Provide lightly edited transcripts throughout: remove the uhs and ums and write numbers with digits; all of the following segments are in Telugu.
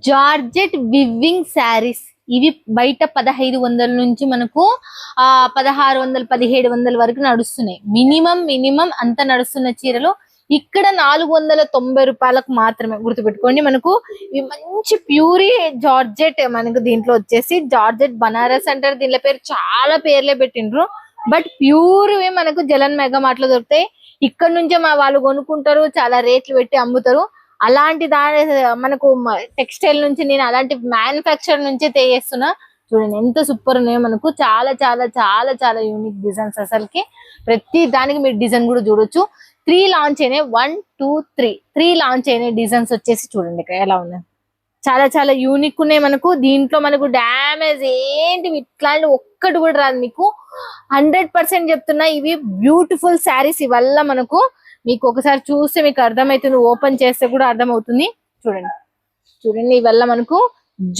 Georgette weaving saris. ఇవి బయట 1500 నుంచి మనకు 1600 1700 వరకు నడుస్తున్నాయి. మినిమం అంత నడుస్తున్న చీరలు ఇక్కడ 490 రూపాయలకు మాత్రమే. గుర్తుపెట్టుకోండి, మనకు ఇవి మంచి ప్యూరీ జార్జెట్. మనకు దీంట్లో వచ్చేసి జార్జెట్ బనారస్ అంటారు, దీనిలో పేరు చాలా పేర్లే పెట్టిండ్రు. బట్ ప్యూర్ మనకు జలన్ మెగా మార్ట్ లో దొరుకుతాయి. ఇక్కడ నుంచే వాళ్ళు కొనుక్కుంటారు, చాలా రేట్లు పెట్టి అమ్ముతారు. అలాంటి దాని మనకు టెక్స్టైల్ నుంచి నేను అలాంటి మ్యానుఫ్యాక్చర్ నుంచే చేస్తున్నా. చూడండి ఎంత సూపర్ ఉన్నాయో, మనకు చాలా చాలా చాలా చాలా యూనిక్ డిజైన్స్. అసలుకి ప్రతి దానికి మీరు డిజైన్ కూడా చూడొచ్చు. 3 లాంచ్ అయినాయి, 1 2 3 లాంచ్ అయినాయి డిజైన్స్ వచ్చేసి. చూడండి ఇక్కడ ఎలా ఉన్నాయి, చాలా చాలా యూనిక్ ఉన్నాయి. మనకు దీంట్లో మనకు డ్యామేజ్ ఏంటి ఇట్లాంటి ఒక్కటి కూడా రాదు మీకు. 100% చెప్తున్నా, ఇవి బ్యూటిఫుల్ శారీస్. ఇవల్ల మనకు మీకు ఒకసారి చూస్తే మీకు అర్థమవుతుంది, ఓపెన్ చేస్తే కూడా అర్థమవుతుంది. చూడండి చూడండి, ఇవల్ల మనకు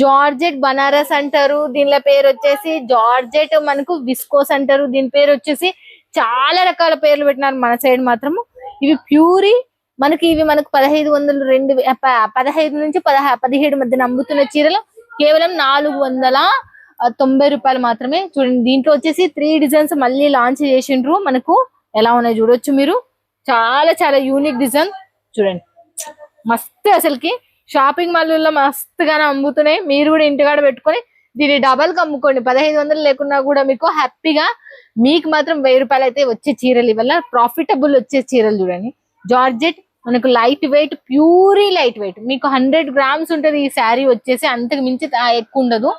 జార్జెట్ బనారస్ అంటారు, దీనిలో పేరు వచ్చేసి జార్జెట్ మనకు విస్కోస్ అంటారు, దీని పేరు వచ్చేసి చాలా రకాల పేర్లు పెట్టినారు మన సైడ్ మాత్రము. ఇవి ప్యూరీ మనకి, ఇవి మనకు 15 నుంచి 17 మధ్యన అమ్ముతున్న చీరలు కేవలం 490 రూపాయలు మాత్రమే. చూడండి దీంట్లో వచ్చేసి 3 డిజైన్స్ మళ్ళీ లాంచ్ చేసిండ్రు. మనకు ఎలా ఉన్నాయి చూడొచ్చు మీరు, చాలా చాలా యూనిక్ డిజైన్. చూడండి మస్తు, అసలుకి షాపింగ్ మాల్లో మస్తుగానే అమ్ముతున్నాయి. మీరు కూడా ఇంటికాడ పెట్టుకొని దీన్ని డబల్ గా అమ్ముకోండి. 1500 లేకున్నా కూడా మీకు హ్యాపీగా, మీకు మాత్రం 1000 రూపాయలు అయితే వచ్చే చీరలు. వల్ల ప్రాఫిటబుల్ వచ్చే చీరలు. చూడండి జార్జెట్ మనకు light weight, puree light weight. మీకు 100 గ్రామ్స్ ఉంటది ఈ శారీ వచ్చేసి, అంతకు మించి ఎక్కువ ఉండదు.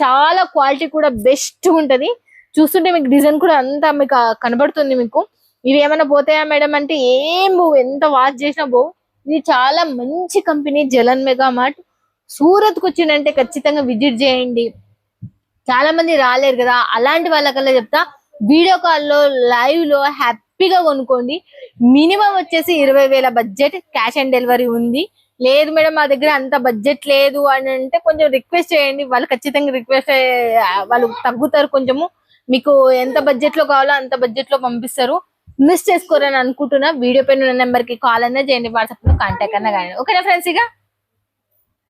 చాలా క్వాలిటీ కూడా బెస్ట్ ఉంటది. చూస్తుంటే మీకు డిజైన్ కూడా అంతా మీకు కనబడుతుంది. మీకు ఇవి ఏమైనా పోతాయా మేడం అంటే ఏం పోవు, ఎంత వాచ్ చేసినా పోవు. ఇది చాలా మంచి కంపెనీ జలన్ మెగా మార్ట్. సూరత్ కు వచ్చిందంటే ఖచ్చితంగా విజిట్ చేయండి. చాలా మంది రాలేరు కదా, అలాంటి వాళ్ళకల్లా చెప్తా, వీడియో కాల్లో లైవ్ లో హ్యాపీగా కొనుక్కోండి. మినిమం వచ్చేసి 20,000 బడ్జెట్, క్యాష్ ఆన్ డెలివరీ ఉంది. లేదు మేడం మా దగ్గర అంత బడ్జెట్ లేదు అని అంటే కొంచెం రిక్వెస్ట్ చేయండి, వాళ్ళు ఖచ్చితంగా రిక్వెస్ట్ వాళ్ళు తగ్గుతారు కొంచెము. మీకు ఎంత బడ్జెట్ లో కావాలో అంత బడ్జెట్ లో పంపిస్తారు. మిస్ చేసుకోరని అనుకుంటున్నా. వీడియో పైన ఉన్న నెంబర్ కి కాల్ అన్నా చేయండి, వాట్సాప్ లో కాంటాక్ట్ అన్నా కానీ. ఓకేనా ఫ్రెండ్స్? ఇక